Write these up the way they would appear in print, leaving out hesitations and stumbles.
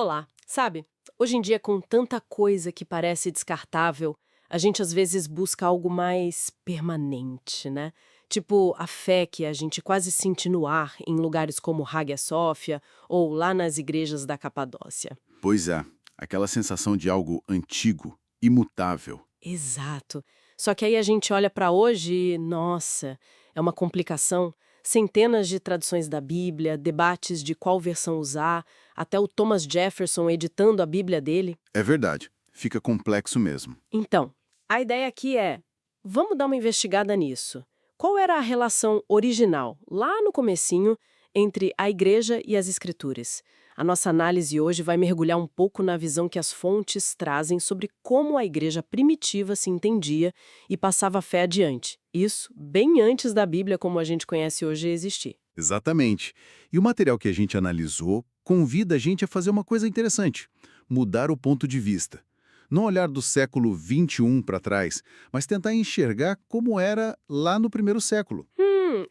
Olá, sabe? Hoje em dia, com tanta coisa que parece descartável, a gente às vezes busca algo mais permanente, né? Tipo a fé que a gente quase sente no ar em lugares como Hagia Sófia ou lá nas igrejas da Capadócia. Pois é, aquela sensação de algo antigo, imutável. Exato. Só que aí a gente olha para hoje e, nossa, é uma complicação. Centenas de traduções da Bíblia, debates de qual versão usar, até o Thomas Jefferson editando a Bíblia dele. É verdade, fica complexo mesmo. Então, a ideia aqui é, vamos dar uma investigada nisso. Qual era a relação original, lá no comecinho, entre a igreja e as escrituras? A nossa análise hoje vai mergulhar um pouco na visão que as fontes trazem sobre como a igreja primitiva se entendia e passava a fé adiante. Isso bem antes da Bíblia como a gente conhece hoje existir. Exatamente. E o material que a gente analisou convida a gente a fazer uma coisa interessante: mudar o ponto de vista. Não olhar do século XXI para trás, mas tentar enxergar como era lá no primeiro século.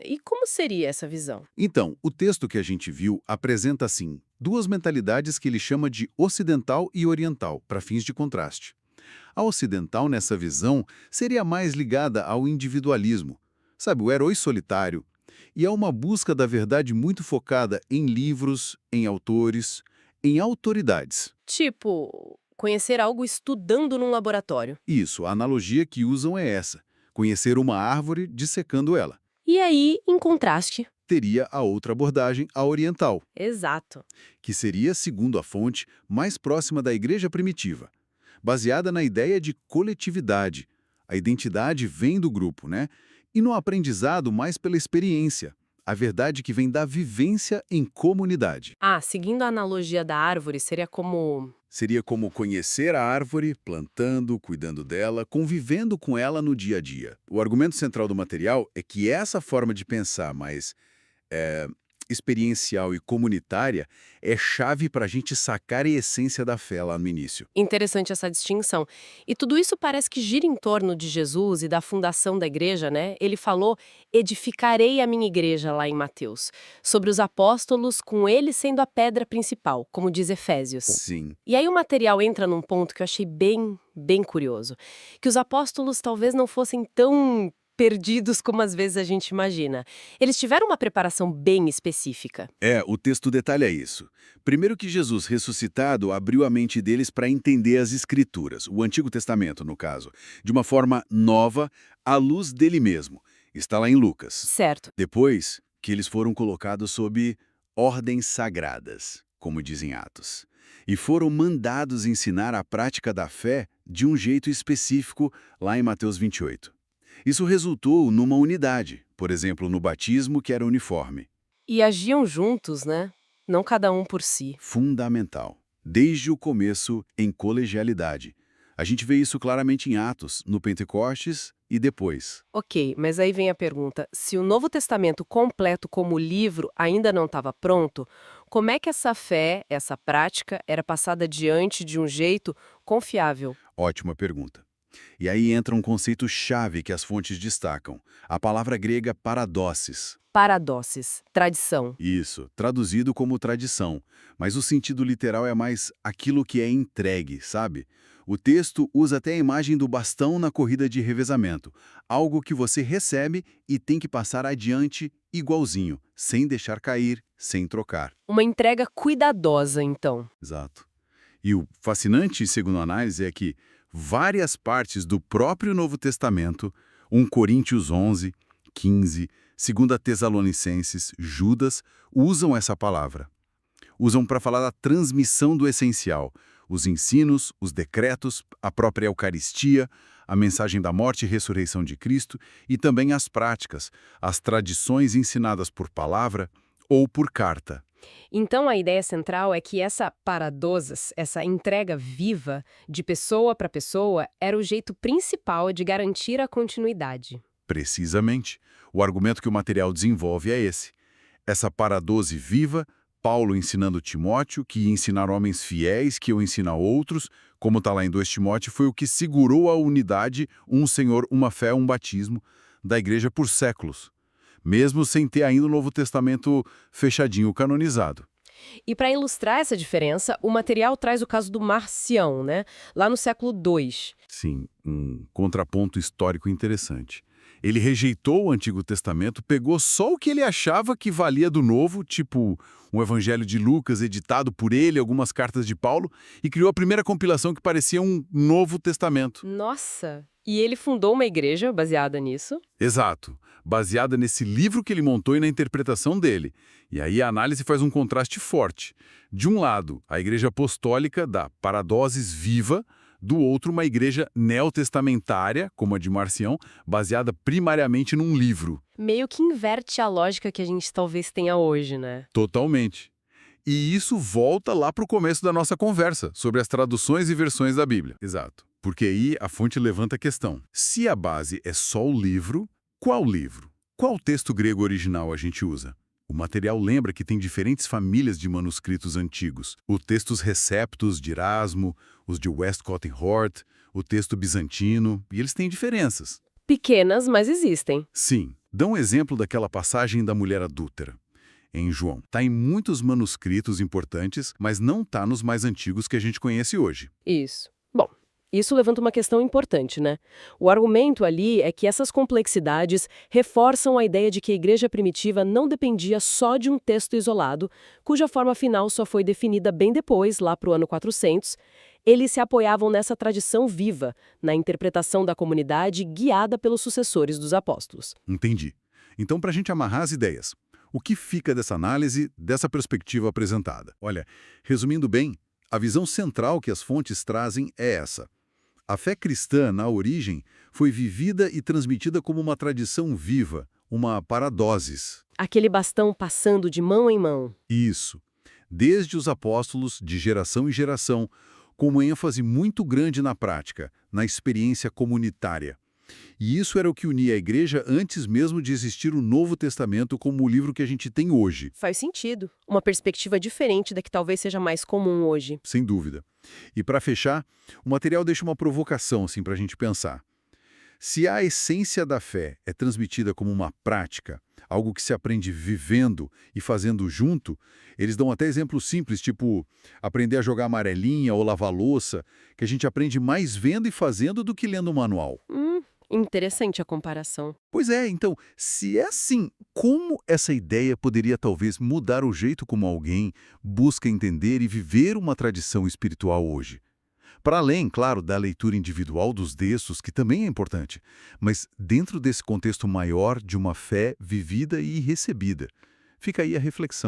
E como seria essa visão? Então, o texto que a gente viu apresenta, assim, duas mentalidades que ele chama de ocidental e oriental, para fins de contraste. A ocidental, nessa visão, seria mais ligada ao individualismo, sabe, o herói solitário, e a uma busca da verdade muito focada em livros, em autores, em autoridades. Tipo, conhecer algo estudando num laboratório. Isso, a analogia que usam é essa: conhecer uma árvore dissecando ela. E aí, em contraste. Teria a outra abordagem, a oriental, Exato. que seria, segundo a fonte, mais próxima da igreja primitiva, baseada na ideia de coletividade. A identidade vem do grupo, né? E no aprendizado mais pela experiência. A verdade que vem da vivência em comunidade. Ah, seguindo a analogia da árvore, seria como. Seria como conhecer a árvore, plantando, cuidando dela, convivendo com ela no dia a dia. O argumento central do material é que essa forma de pensar mais eh, experiencial e comunitária é chave para a gente sacar a essência da fé lá no início. Interessante essa distinção. E tudo isso parece que gira em torno de Jesus e da fundação da igreja, né? Ele falou: edificarei a minha igreja lá em Mateus, sobre os apóstolos, com ele sendo a pedra principal, como diz Efésios. Sim. E aí o material entra num ponto que eu achei bem curioso, que os apóstolos talvez não fossem tão perdidos como às vezes a gente imagina. Eles tiveram uma preparação bem específica. O texto detalha isso. Primeiro que Jesus ressuscitado abriu a mente deles para entender as Escrituras, o Antigo Testamento, no caso, de uma forma nova, à luz dele mesmo. Está lá em Lucas. Certo. Depois que eles foram colocados sob ordens sagradas, como dizem Atos, e foram mandados ensinar a prática da fé de um jeito específico lá em Mateus 28. Isso resultou numa unidade, por exemplo, no batismo, que era uniforme. E agiam juntos, né? Não cada um por si. Fundamental. Desde o começo, em colegialidade. A gente vê isso claramente em Atos, no Pentecostes e depois. Ok, mas aí vem a pergunta: se o Novo Testamento completo como livro ainda não estava pronto, como é que essa fé, essa prática, era passada adiante de um jeito confiável? Ótima pergunta. E aí entra um conceito-chave que as fontes destacam, a palavra grega paradosses. Paradoxes, tradição. Isso, traduzido como tradição, mas o sentido literal é mais aquilo que é entregue, sabe? O texto usa até a imagem do bastão na corrida de revezamento, algo que você recebe e tem que passar adiante igualzinho, sem deixar cair, sem trocar. Uma entrega cuidadosa, então. Exato. E o fascinante, segundo a análise, é que várias partes do próprio Novo Testamento, 1 Coríntios 11, 15, 2 Tessalonicenses, Judas, usam essa palavra. Usam para falar da transmissão do essencial, os ensinos, os decretos, a própria Eucaristia, a mensagem da morte e ressurreição de Cristo e também as práticas, as tradições ensinadas por palavra ou por carta. Então a ideia central é que essa paradosas, essa entrega viva de pessoa para pessoa, era o jeito principal de garantir a continuidade. Precisamente. O argumento que o material desenvolve é esse. Essa paradose viva, Paulo ensinando Timóteo, que ia ensinar homens fiéis, que eu ensino a outros, como está lá em 2 Timóteo, foi o que segurou a unidade, um Senhor, uma fé, um batismo, da igreja por séculos, mesmo sem ter ainda o Novo Testamento fechadinho, canonizado. E para ilustrar essa diferença, o material traz o caso do Marcião, né? Lá no século II. Sim, um contraponto histórico interessante. Ele rejeitou o Antigo Testamento, pegou só o que ele achava que valia do Novo, tipo um Evangelho de Lucas editado por ele, algumas cartas de Paulo, e criou a primeira compilação que parecia um Novo Testamento. Nossa! E ele fundou uma igreja baseada nisso? Exato, baseada nesse livro que ele montou e na interpretação dele. E aí a análise faz um contraste forte. De um lado, a Igreja Apostólica da Paradosis Viva, do outro, uma igreja neotestamentária, como a de Marcião, baseada primariamente num livro. Meio que inverte a lógica que a gente talvez tenha hoje, né? Totalmente. E isso volta lá para o começo da nossa conversa, sobre as traduções e versões da Bíblia. Exato. Porque aí a fonte levanta a questão. Se a base é só o livro, qual livro? Qual texto grego original a gente usa? O material lembra que tem diferentes famílias de manuscritos antigos. Os textos receptos de Erasmo, os de Westcott e Hort, o texto bizantino, e eles têm diferenças. Pequenas, mas existem. Sim. Dá um exemplo daquela passagem da mulher adúltera. Em João. Está em muitos manuscritos importantes, mas não está nos mais antigos que a gente conhece hoje. Isso. Bom, isso levanta uma questão importante, né? O argumento ali é que essas complexidades reforçam a ideia de que a igreja primitiva não dependia só de um texto isolado, cuja forma final só foi definida bem depois, lá para o ano 400. Eles se apoiavam nessa tradição viva, na interpretação da comunidade guiada pelos sucessores dos apóstolos. Entendi. Então, para a gente amarrar as ideias, o que fica dessa análise, dessa perspectiva apresentada? Olha, resumindo bem, a visão central que as fontes trazem é essa. A fé cristã, na origem, foi vivida e transmitida como uma tradição viva, uma paradosis. Aquele bastão passando de mão em mão. Isso. Desde os apóstolos, de geração em geração, com uma ênfase muito grande na prática, na experiência comunitária. E isso era o que unia a igreja antes mesmo de existir o Novo Testamento como o livro que a gente tem hoje. Faz sentido. Uma perspectiva diferente da que talvez seja mais comum hoje. Sem dúvida. E para fechar, o material deixa uma provocação assim, para a gente pensar. Se a essência da fé é transmitida como uma prática, algo que se aprende vivendo e fazendo junto, eles dão até exemplos simples, tipo aprender a jogar amarelinha ou lavar louça, que a gente aprende mais vendo e fazendo do que lendo um manual. Interessante a comparação. Pois é, então, se é assim, como essa ideia poderia talvez mudar o jeito como alguém busca entender e viver uma tradição espiritual hoje? Para além, claro, da leitura individual dos textos, que também é importante, mas dentro desse contexto maior de uma fé vivida e recebida. Fica aí a reflexão.